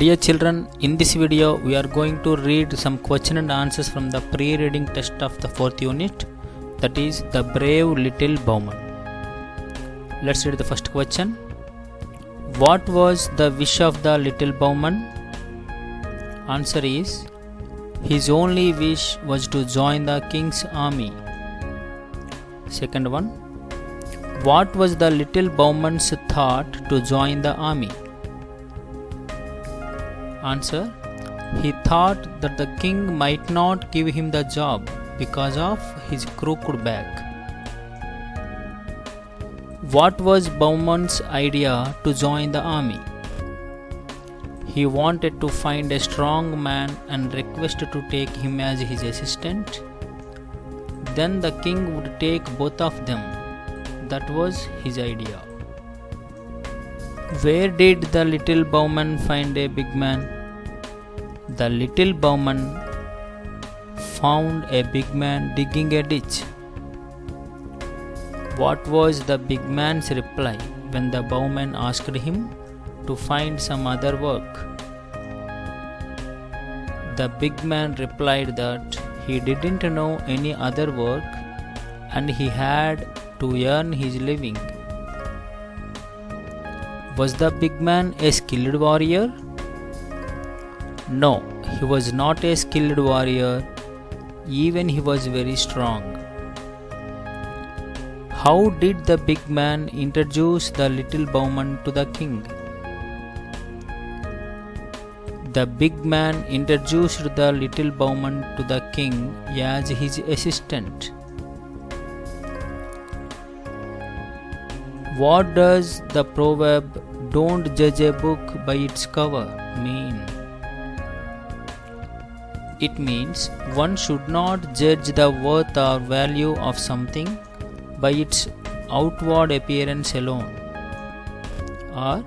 Dear children, in this video we are going to read some question and answers from the pre-reading test of the 4th unit, that is The Brave Little Bowman. Let's read the first question. What was the wish of the little bowman? Answer is, his only wish was to join the king's army. Second one. What was the little bowman's thought to join the army? Answer. He thought that the king might not give him the job because of his crooked back. What was Bowman's idea to join the army? He wanted to find a strong man and request to take him as his assistant. Then the king would take both of them. That was his idea. Where did the little bowman find a big man? The little bowman found a big man digging a ditch. What was the big man's reply when the bowman asked him to find some other work? The big man replied that he didn't know any other work and he had to earn his living. Was the big man a skilled warrior? No, he was not a skilled warrior, even he was very strong. How did the big man introduce the little bowman to the king? The big man introduced the little bowman to the king as his assistant. What does the proverb "Don't judge a book by its cover" mean? It means one should not judge the worth or value of something by its outward appearance alone. Or,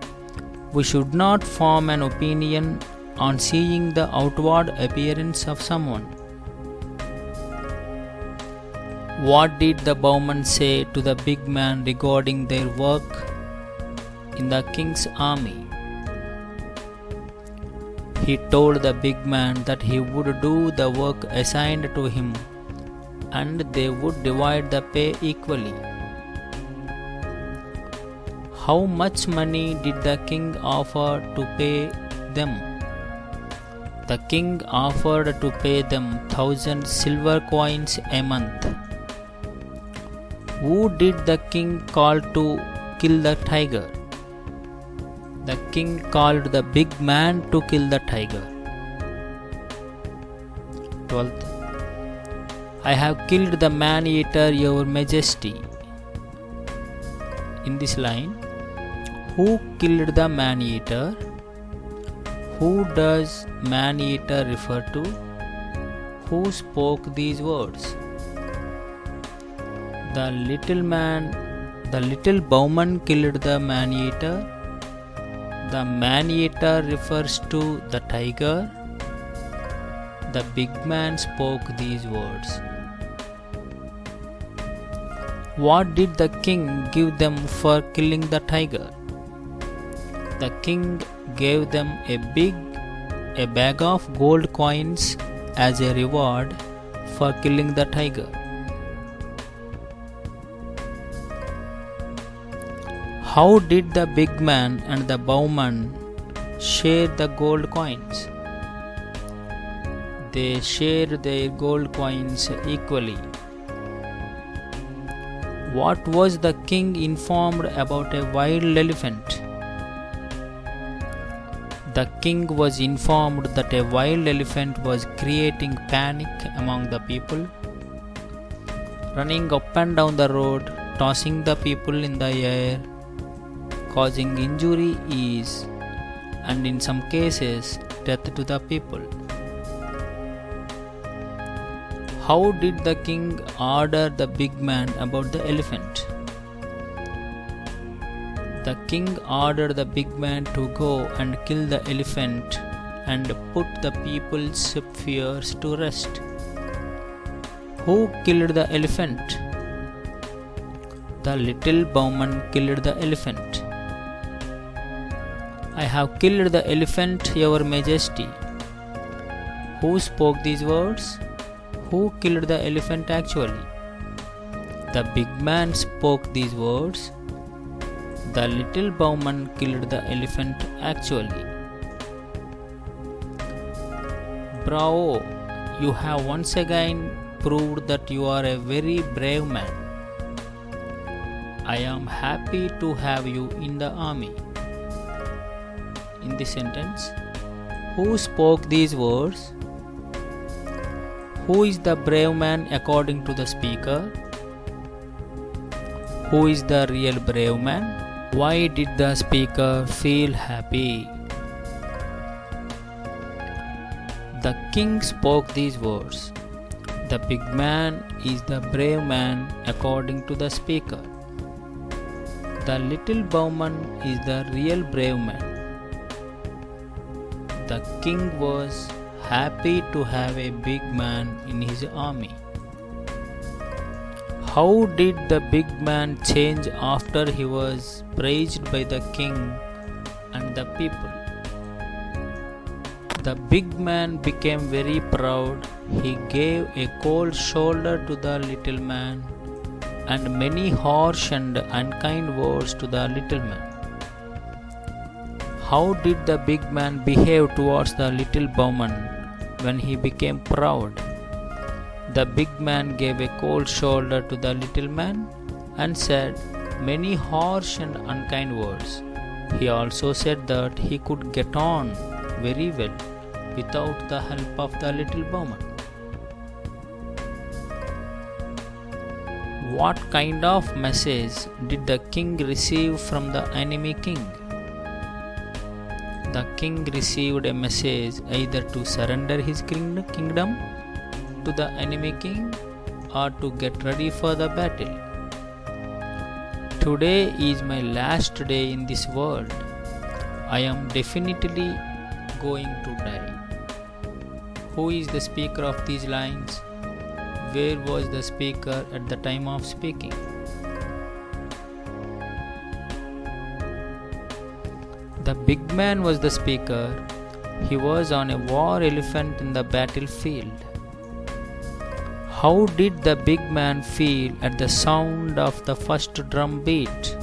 we should not form an opinion on seeing the outward appearance of someone. What did the bowman say to the big man regarding their work in the king's army? He told the big man that he would do the work assigned to him and they would divide the pay equally. How much money did the king offer to pay them? The king offered to pay them 1,000 silver coins a month. Who did the king call to kill the tiger? The king called the big man to kill the tiger. 12th. I have killed the man-eater, your majesty. In this line, who killed the man-eater? Who does man-eater refer to? Who spoke these words? The little bowman killed the man-eater. The man-eater refers to the tiger. The big man spoke these words. What did the king give them for killing the tiger? The king gave them a bag of gold coins as a reward for killing the tiger. How did the big man and the bowman share the gold coins? They shared their gold coins equally. What was the king informed about a wild elephant? The king was informed that a wild elephant was creating panic among the people, running up and down the road, tossing the people in the air, causing injuries and in some cases death to the people. How did the king order the big man about the elephant? The king ordered the big man to go and kill the elephant and put the people's fears to rest. Who killed the elephant? The little bowman killed the elephant. I have killed the elephant, Your Majesty. Who spoke these words? Who killed the elephant actually? The big man spoke these words. The little bowman killed the elephant actually. Bravo! You have once again proved that you are a very brave man. I am happy to have you in the army. In this sentence, who spoke these words? Who is the brave man according to the speaker? Who is the real brave man? Why did the speaker feel happy? The king spoke these words. The big man is the brave man according to the speaker. The little bowman is the real brave man. The king was happy to have a big man in his army. How did the big man change after he was praised by the king and the people? The big man became very proud. He gave a cold shoulder to the little man and many harsh and unkind words to the little man. How did the big man behave towards the little bowman when he became proud? The big man gave a cold shoulder to the little man and said many harsh and unkind words. He also said that he could get on very well without the help of the little bowman. What kind of message did the king receive from the enemy king? The king received a message either to surrender his kingdom to the enemy king or to get ready for the battle. Today is my last day in this world. I am definitely going to die. Who is the speaker of these lines? Where was the speaker at the time of speaking? The big man was the speaker. He was on a war elephant in the battlefield. How did the big man feel at the sound of the first drum beat?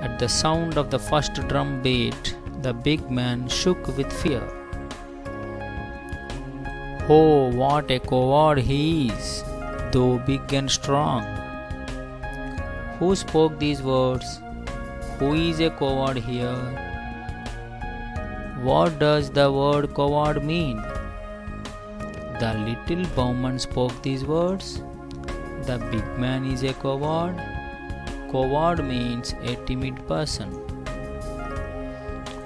At the sound of the first drum beat, the big man shook with fear. Oh, what a coward he is, though big and strong. Who spoke these words? Who is a coward here? What does the word coward mean? The little bowman spoke these words. The big man is a coward. Coward means a timid person.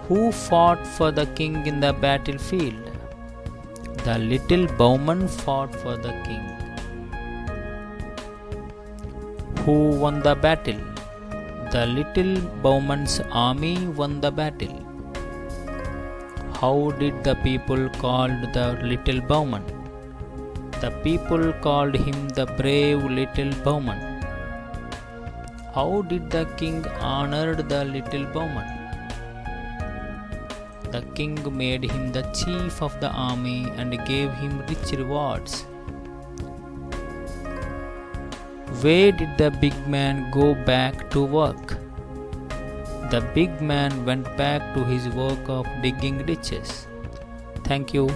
Who fought for the king in the battlefield? The little bowman fought for the king. Who won the battle? The little bowman's army won the battle. How did the people call the little bowman? The people called him the brave little bowman. How did the king honor the little bowman? The king made him the chief of the army and gave him rich rewards. Where did the big man go back to work? The big man went back to his work of digging ditches. Thank you.